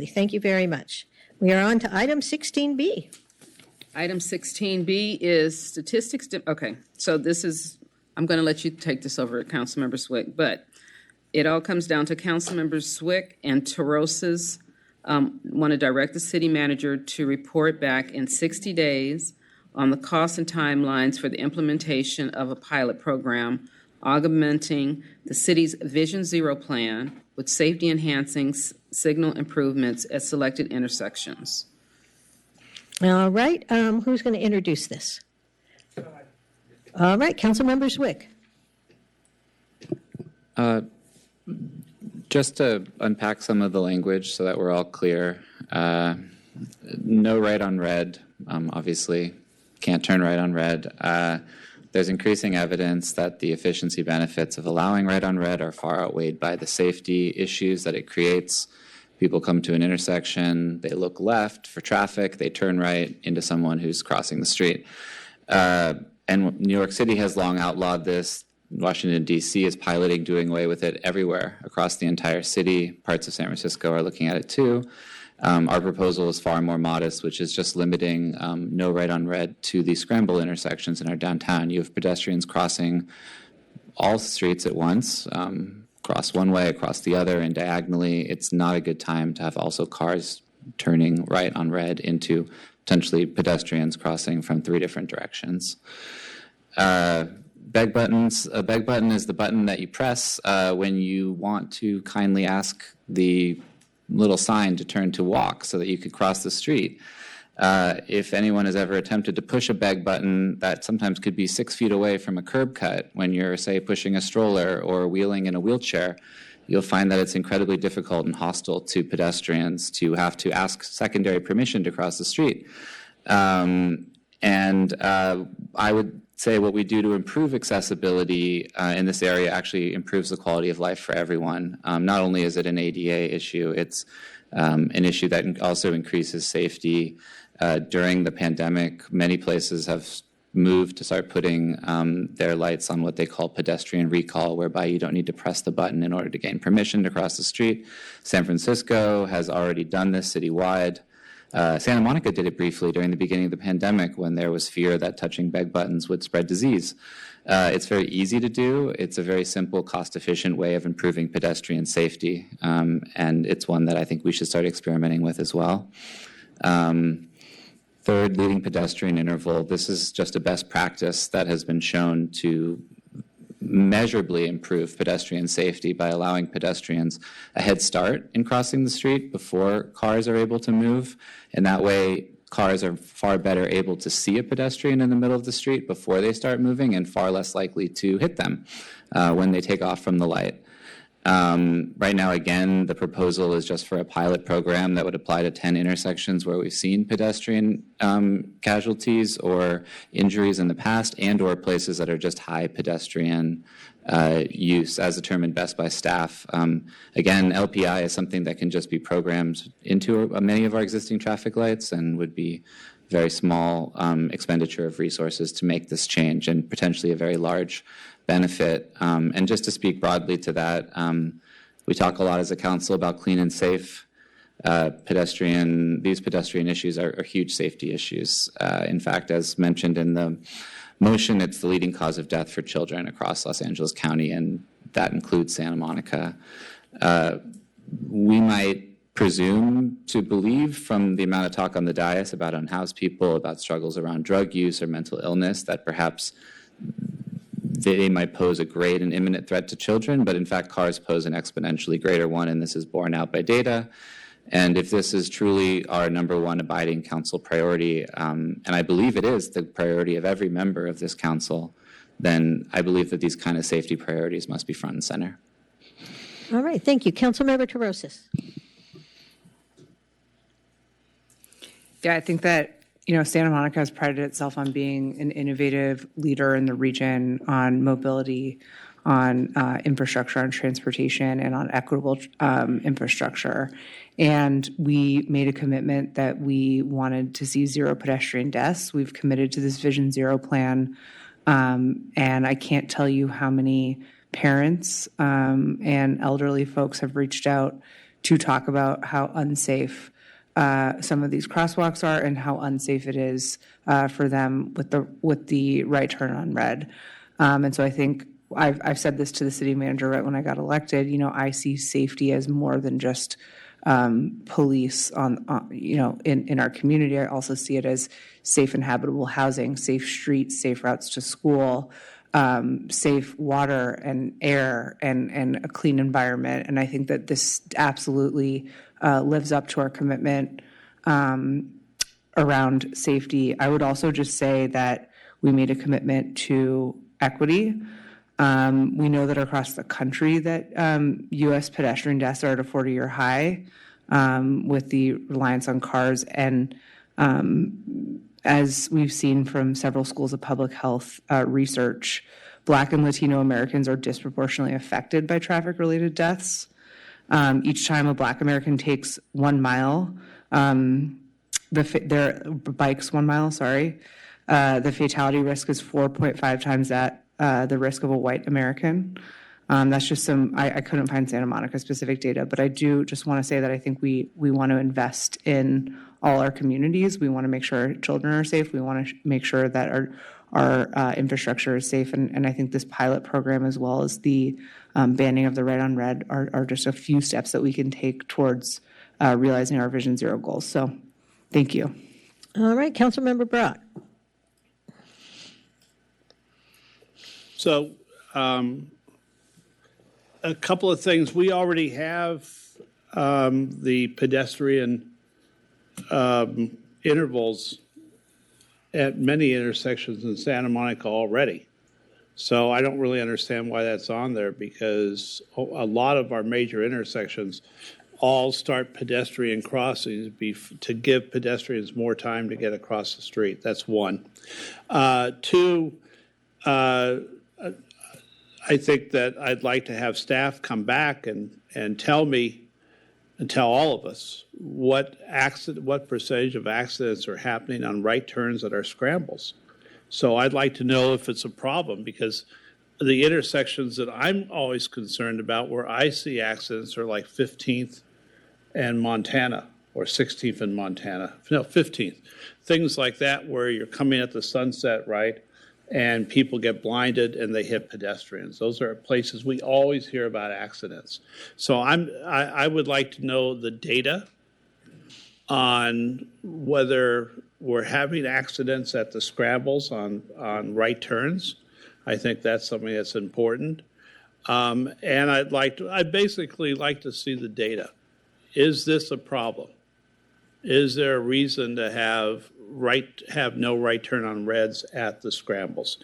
Thank you very much. We are on to item 16B. Item 16B is statistics. Okay, so this is, I'm going to let you take this over, Councilmember Zwick, but it all comes down to Councilmembers Zwick and Torosis want to direct the city manager to report back in 60 days on the costs and timelines for the implementation of a pilot program augmenting the city's Vision Zero plan with safety-enhancing signal improvements at selected intersections. All right, who's going to introduce this? All right, Councilmember Zwick. Just to unpack some of the language so that we're all clear, no right on red, obviously can't turn right on red. There's increasing evidence that the efficiency benefits of allowing right on red are far outweighed by the safety issues that it creates. People come to an intersection, they look left for traffic, they turn right into someone who's crossing the street. And New York City has long outlawed this. Washington, D.C. is piloting doing away with it everywhere across the entire city. Parts of San Francisco are looking at it too. Our proposal is far more modest, which is just limiting no right on red to the scramble intersections in our downtown. You have pedestrians crossing all streets at once, cross one way, across the other, and diagonally. It's not a good time to have also cars turning right on red into potentially pedestrians crossing from 3 different directions. Beg buttons. A beg button is the button that you press when you want to kindly ask the little sign to turn to walk so that you could cross the street. If anyone has ever attempted to push a beg button, that sometimes could be 6 feet away from a curb cut when you're, say, pushing a stroller or wheeling in a wheelchair, you'll find that it's incredibly difficult and hostile to pedestrians to have to ask secondary permission to cross the street. I would say what we do to improve accessibility in this area actually improves the quality of life for everyone. Not only is it an ADA issue, it's an issue that also increases safety. During the pandemic, many places have moved to start putting their lights on what they call pedestrian recall, whereby you don't need to press the button in order to gain permission to cross the street. San Francisco has already done this citywide. Santa Monica did it briefly during the beginning of the pandemic when there was fear that touching beg buttons would spread disease. It's very easy to do. It's a very simple, cost-efficient way of improving pedestrian safety, and it's one that I think we should start experimenting with as well. Third, leading pedestrian interval. This is just a best practice that has been shown to measurably improve pedestrian safety by allowing pedestrians a head start in crossing the street before cars are able to move. And that way, cars are far better able to see a pedestrian in the middle of the street before they start moving and far less likely to hit them when they take off from the light. Right now, again, the proposal is just for a pilot program that would apply to 10 intersections where we've seen pedestrian casualties or injuries in the past, and or places that are just high pedestrian use as determined best by staff. Again, LPI is something that can just be programmed into many of our existing traffic lights and would be very small expenditure of resources to make this change, and potentially a very large benefit. And just to speak broadly to that, we talk a lot as a council about clean and safe. These pedestrian issues are huge safety issues. In fact, as mentioned in the motion, it's the leading cause of death for children across Los Angeles County, and that includes Santa Monica. We might presume to believe from the amount of talk on the dais about unhoused people, about struggles around drug use or mental illness, that perhaps they might pose a great and imminent threat to children, but in fact cars pose an exponentially greater one, and this is borne out by data. And if this is truly our number one abiding council priority, and I believe it is the priority of every member of this council, then I believe that these kind of safety priorities must be front and center. All right, thank you. Councilmember Torosis. Yeah, I think that Santa Monica has prided itself on being an innovative leader in the region on mobility, on infrastructure, on transportation, and on equitable infrastructure. And we made a commitment that we wanted to see 0 pedestrian deaths. We've committed to this Vision Zero plan. And I can't tell you how many parents and elderly folks have reached out to talk about how unsafe some of these crosswalks are and how unsafe it is for them with the right turn on red. And so I think I've said this to the city manager right when I got elected. I see safety as more than just police in our community. I also see it as safe and habitable housing, safe streets, safe routes to school, safe water and air, and a clean environment. And I think that this absolutely lives up to our commitment around safety. I would also just say that we made a commitment to equity. We know that across the country that U.S. pedestrian deaths are at a 40-year high with the reliance on cars. And as we've seen from several schools of public health research, Black and Latino Americans are disproportionately affected by traffic-related deaths. Each time a Black American takes 1 mile, their bikes 1 mile, the fatality risk is 4.5 times that the risk of a white American. That's just I couldn't find Santa Monica specific data, but I do just want to say that I think we want to invest in all our communities. We want to make sure our children are safe. We want to make sure that our infrastructure is safe. And I think this pilot program, as well as the banning of the right on red, are just a few steps that we can take towards realizing our Vision Zero goals. So thank you. All right, Councilmember Brock. So a couple of things. We already have the pedestrian intervals at many intersections in Santa Monica already. So I don't really understand why that's on there, because a lot of our major intersections all start pedestrian crossings to give pedestrians more time to get across the street. That's one. Two, I think that I'd like to have staff come back and tell me and tell all of us what percentage of accidents are happening on right turns at our scrambles. So I'd like to know if it's a problem, because the intersections that I'm always concerned about where I see accidents are like 15th and Montana, or 16th and Montana. No, 15th. Things like that where you're coming at the sunset, right? And people get blinded and they hit pedestrians. Those are places we always hear about accidents. So I would like to know the data on whether we're having accidents at the scrambles on right turns. I think that's something that's important. And I'd basically like to see the data. Is this a problem? Is there a reason to have no right turn on reds at the scrambles?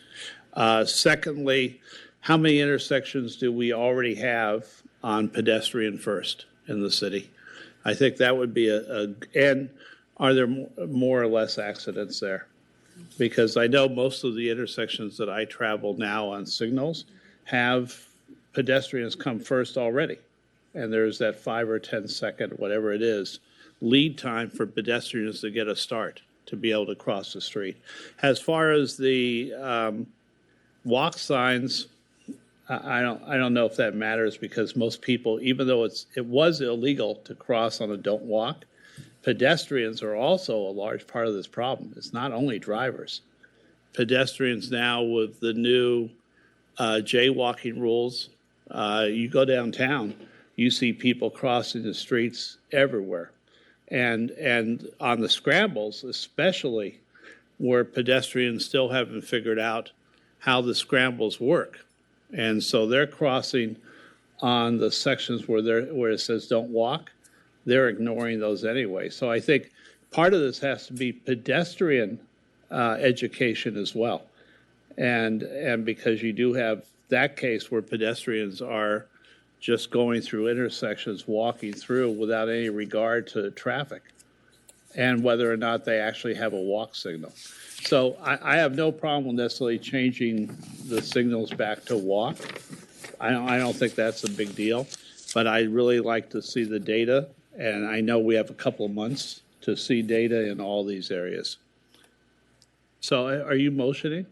Secondly, how many intersections do we already have on pedestrian first in the city? I think that would be and are there more or less accidents there? Because I know most of the intersections that I travel now on signals have pedestrians come first already. And there's that 5 or 10 second, whatever it is, lead time for pedestrians to get a start to be able to cross the street. As far as the walk signs, I don't know if that matters, because most people, even though it was illegal to cross on a don't walk, pedestrians are also a large part of this problem. It's not only drivers. Pedestrians now, with the new jaywalking rules, you go downtown, you see people crossing the streets everywhere. And on the scrambles, especially, where pedestrians still haven't figured out how the scrambles work. And so they're crossing on the sections where it says don't walk. They're ignoring those anyway. So I think part of this has to be pedestrian education as well. And because you do have that case where pedestrians are just going through intersections, walking through without any regard to traffic and whether or not they actually have a walk signal. So I have no problem necessarily changing the signals back to walk. I don't think that's a big deal, but I really like to see the data, and I know we have a couple of months to see data in all these areas. So are you motioning?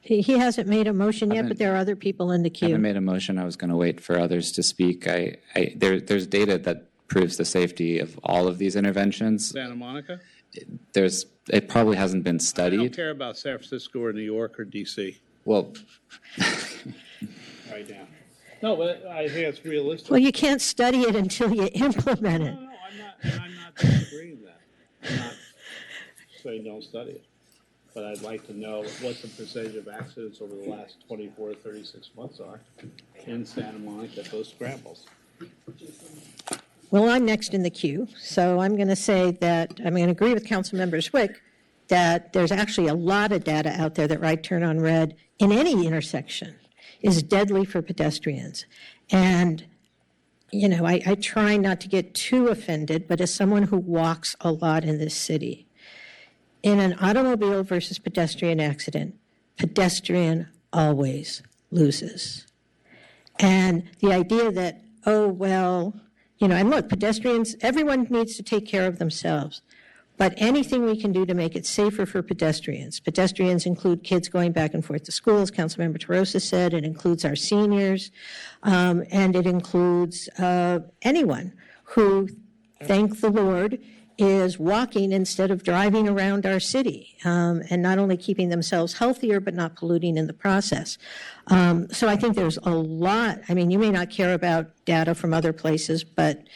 He hasn't made a motion yet, but Haven't- there are other people in the I haven't queue. made a motion. I was going to wait for others to speak. There's data that proves the safety of all of these interventions. Santa Monica? It probably hasn't been I don't studied. care about San Francisco or New York or DC Well, right now. No, but I think it's realistic. Well, you can't study it until you implement it. No, I'm not disagreeing with that. I'm not saying don't study it. But I'd like to know what the percentage of accidents over the last 24 or 36 months are in Santa Monica at those scrambles. Well, I'm next in the queue, so I'm going to say that I'm going to agree with Councilmember Zwick that there's actually a lot of data out there that right turn on red in any intersection is deadly for pedestrians. And, you know, I try not to get too offended, but as someone who walks a lot in this city, in an automobile versus pedestrian accident, pedestrian always loses. And the idea that, oh, well, you know, and look, pedestrians, everyone needs to take care of themselves. But anything we can do to make it safer for pedestrians. Pedestrians include kids going back and forth to school, as Councilmember Torosis said. It includes our seniors. And it includes anyone who, thank the Lord, is walking instead of driving around our city, and not only keeping themselves healthier, but not polluting in the process. So I think there's a lot. I mean, you may not care about data from other places, but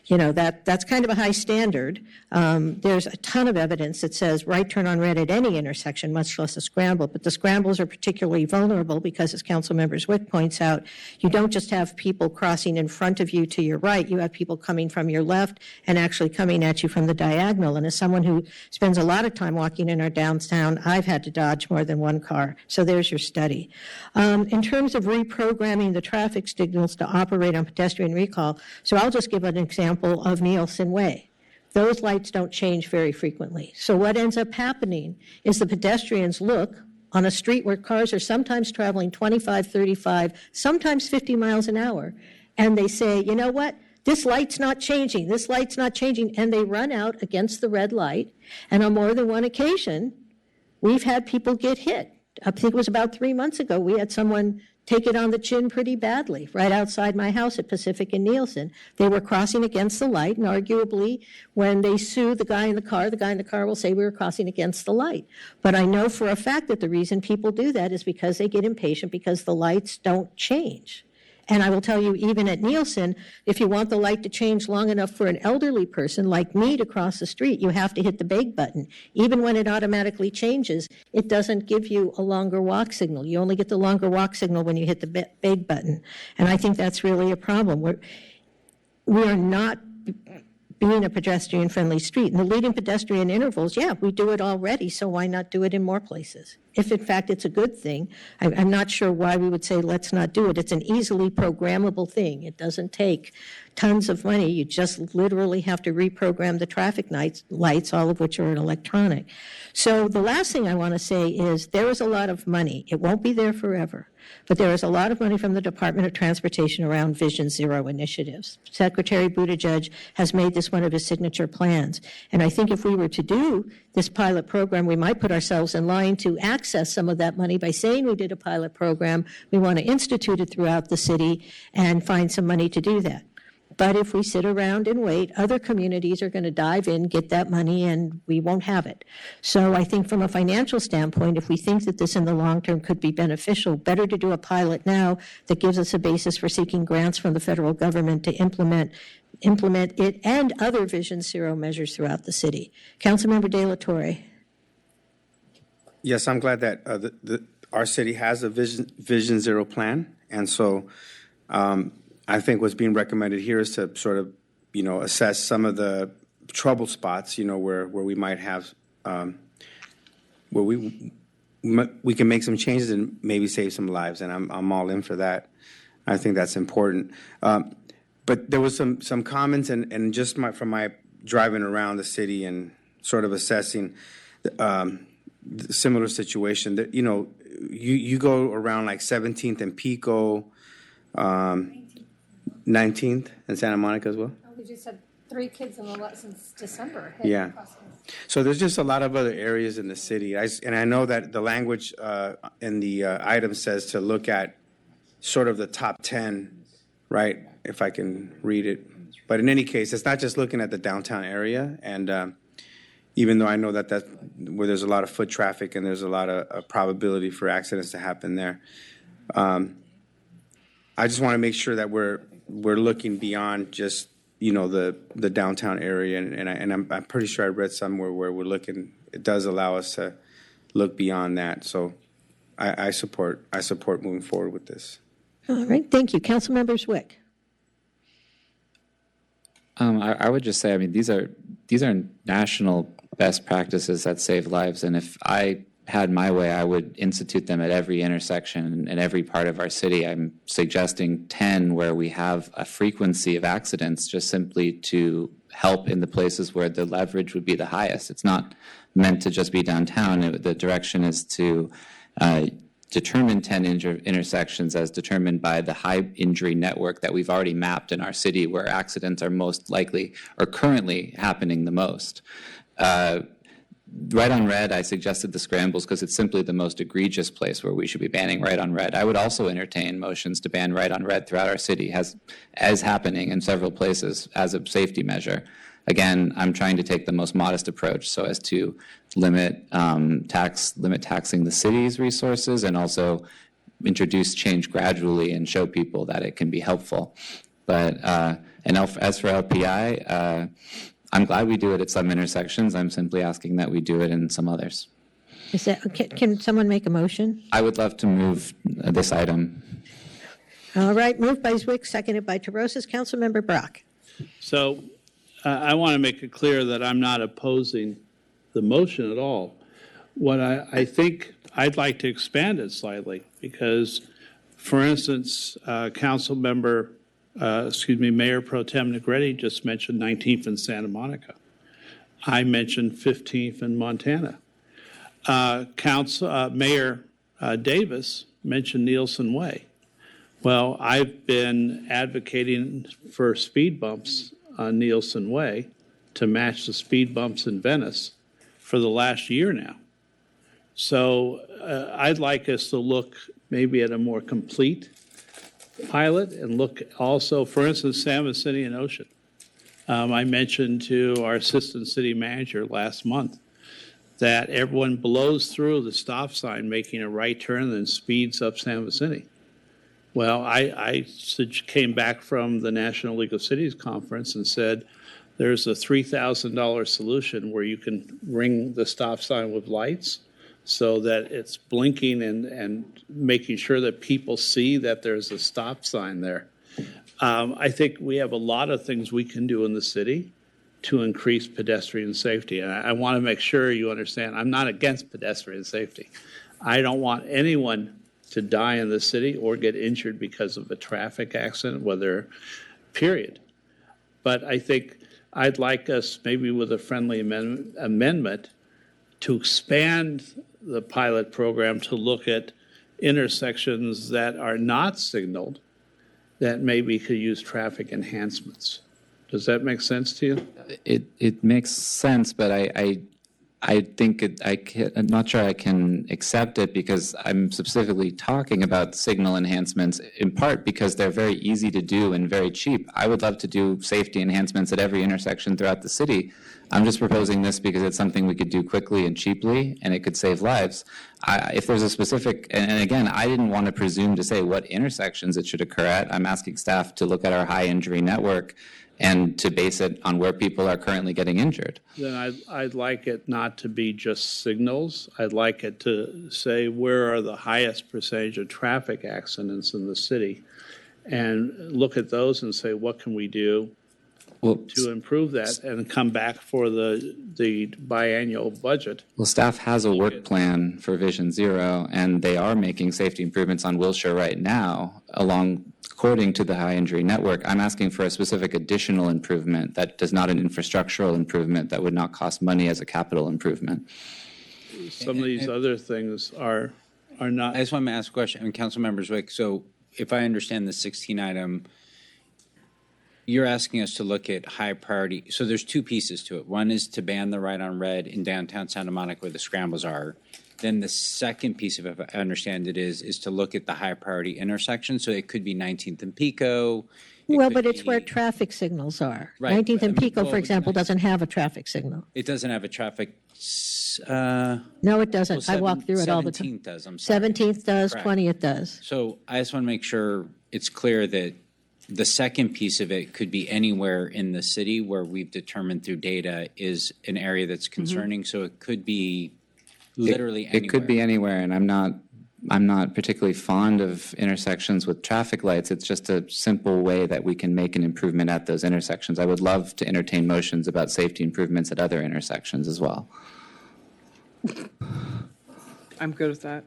you know, that's kind of a high standard. There's a ton of evidence that says right turn on red at any intersection, much less a scramble. But the scrambles are particularly vulnerable because, as Councilmember Zwick points out, you don't just have people crossing in front of you to your right. You have people coming from your left and actually coming at you from the diagonal. And as someone who spends a lot of time walking in our downtown, I've had to dodge more than one car. So there's your study. In terms of reprogramming the traffic signals to operate on pedestrian recall, so I'll just give an example of Nielsen Way. Those lights don't change very frequently. So what ends up happening is the pedestrians look on a street where cars are sometimes traveling 25, 35, sometimes 50 miles an hour, and they say, you know what? This light's not changing. This light's not changing. And they run out against the red light. And on more than one occasion, we've had people get hit. I think it was about 3 months ago, we had someone take it on the chin pretty badly right outside my house at Pacific and Nielsen. They were crossing against the light, and arguably, when they sue the guy in the car will say we were crossing against the light. But I know for a fact that the reason people do that is because they get impatient because the lights don't change. And I will tell you, even at Nielsen, if you want the light to change long enough for an elderly person like me to cross the street, you have to hit the bake button. Even when it automatically changes, it doesn't give you a longer walk signal. You only get the longer walk signal when you hit the bake button. And I think that's really a problem. We are not being a pedestrian-friendly street. And the leading pedestrian intervals, yeah, we do it already, so why not do it in more places? If, in fact, it's a good thing, I'm not sure why we would say let's not do it. It's an easily programmable thing. It doesn't take tons of money. You just literally have to reprogram the traffic lights, all of which are electronic. So the last thing I want to say is there is a lot of money. It won't be there forever. But there is a lot of money from the Department of Transportation around Vision Zero initiatives. Secretary Buttigieg has made this one of his signature plans. And I think if we were to do this pilot program, we might put ourselves in line to access some of that money by saying we did a pilot program. We want to institute it throughout the city and find some money to do that. But if we sit around and wait, other communities are going to dive in, get that money, and we won't have it. So I think from a financial standpoint, if we think that this in the long term could be beneficial, better to do a pilot now that gives us a basis for seeking grants from the federal government to implement it and other Vision Zero measures throughout the city. Councilmember De La Torre. Yes, I'm glad that our city has a Vision Zero plan. And so I think what's being recommended here is to sort of, assess some of the trouble spots, where we might have, where we can make some changes and maybe save some lives. And I'm all in for that. I think that's important. But there was some comments and just from my driving around the city and sort of assessing the similar situation that, you go around like 17th and Pico, 19th and Santa Monica as well? We just said 3 kids since December. Yeah. So there's just a lot of other areas in the city. And I know that the language in the item says to look at sort of the top 10, right? If I can read it. But in any case, it's not just looking at the downtown area. And even though I know that that's where there's a lot of foot traffic and there's a lot of probability for accidents to happen there, I just want to make sure that we're looking beyond just the downtown area, and I'm pretty sure I read somewhere where we're looking. It does allow us to look beyond that. So I support moving forward with this. All right, thank you. Councilmember Zwick. I would just say, I mean, these are national best practices that save lives, and if I had my way, I would institute them at every intersection in every part of our city. I'm suggesting 10 where we have a frequency of accidents just simply to help in the places where the leverage would be the highest. It's not meant to just be downtown. The direction is to determine 10 intersections as determined by the high injury network that we've already mapped in our city where accidents are most likely or currently happening the most. Right on red, I suggested the scrambles because it's simply the most egregious place where we should be banning right on red. I would also entertain motions to ban right on red throughout our city, as happening in several places as a safety measure. Again, I'm trying to take the most modest approach so as to limit taxing the city's resources and also introduce change gradually and show people that it can be helpful. But as for LPI, I'm glad we do it at some intersections. I'm simply asking that we do it in some others. Can someone make a motion? I would love to move this item. All right, moved by Zwick, seconded by Torosis. Councilmember Brock. So I want to make it clear that I'm not opposing the motion at all. What I think I'd like to expand it slightly because, for instance, Mayor Pro Tem Negretti just mentioned 19th and Santa Monica. I mentioned 15th in Montana. Mayor Davis mentioned Nielsen Way. Well, I've been advocating for speed bumps on Nielsen Way to match the speed bumps in Venice for the last year now. So I'd like us to look maybe at a more complete pilot and look also, for instance, Salmon City and Ocean. I mentioned to our assistant city manager last month that everyone blows through the stop sign making a right turn and then speeds up Salmon City. Well, I came back from the National League of Cities conference and said there's a $3,000 solution where you can ring the stop sign with lights so that it's blinking and making sure that people see that there's a stop sign there. I think we have a lot of things we can do in the city to increase pedestrian safety. And I want to make sure you understand, I'm not against pedestrian safety. I don't want anyone to die in the city or get injured because of a traffic accident, period. But I think I'd like us, maybe with a friendly amendment, to expand the pilot program to look at intersections that are not signaled that maybe could use traffic enhancements. Does that make sense to you? It makes sense, but I think I'm not sure I can accept it because I'm specifically talking about signal enhancements in part because they're very easy to do and very cheap. I would love to do safety enhancements at every intersection throughout the city. I'm just proposing this because it's something we could do quickly and cheaply, and it could save lives. If there's a specific, and again, I didn't want to presume to say what intersections it should occur at. I'm asking staff to look at our high injury network and to base it on where people are currently getting injured. Then I'd like it not to be just signals. I'd like it to say where are the highest percentage of traffic accidents in the city and look at those and say, what can we do to improve that and come back for the biannual budget. Well, staff has a work plan for Vision Zero, and they are making safety improvements on Wilshire right now, according to the high injury network. I'm asking for a specific additional improvement that is not an infrastructural improvement that would not cost money as a capital improvement. Some of these other things are not. I just want to ask a question, Councilmembers Zwick. So if I understand the 16 item, You're asking us to look at high priority. So there's two pieces to it. One is to ban the right on red in downtown Santa Monica where the scrambles are. Then the second piece of it, if I understand it, is to look at the high priority intersections. So it could be 19th and Pico. Well, but it's where traffic signals are. Right, 19th and but I mean, Pico, well, for example, doesn't have a traffic signal. It doesn't have a traffic. No, it doesn't. I walk through it all the time. 17th does. I'm sorry. 17th does, Correct. 20th does. So I just want to make sure it's clear that the second piece of it could be anywhere in the city where we've determined through data is an area that's concerning. So it could be literally anywhere. It could be anywhere, and I'm not particularly fond of intersections with traffic lights. It's just a simple way that we can make an improvement at those intersections. I would love to entertain motions about safety improvements at other intersections as well. I'm good with that.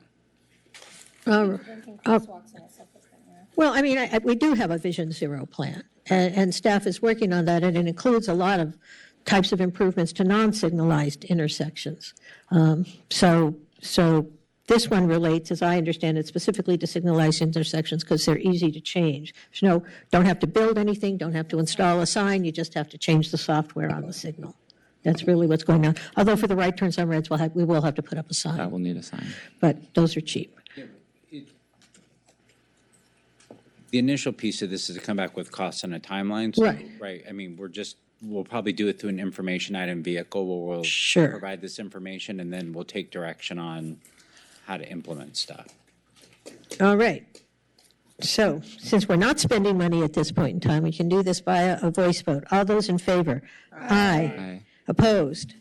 Well, I mean, we do have a Vision Zero plan, and staff is working on that, and it includes a lot of types of improvements to non-signalized intersections. So this one relates, as I understand it, specifically to signalized intersections because they're easy to change. Don't have to build anything, don't have to install a sign, you just have to change the software on the signal. That's really what's going on. Although for the right turns on reds, we will have to put up a sign. That will need a sign. But those are cheap. The initial piece of this is to come back with costs and a timeline. So, Right. Right. I mean, we'll probably do it through an information item vehicle where we'll Sure. provide this information and then we'll take direction on how to implement stuff. All right. So since we're not spending money at this point in time, we can do this via a voice vote. All those in favor? Aye. Aye. Opposed?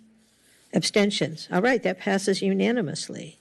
Abstentions? All right, that passes unanimously.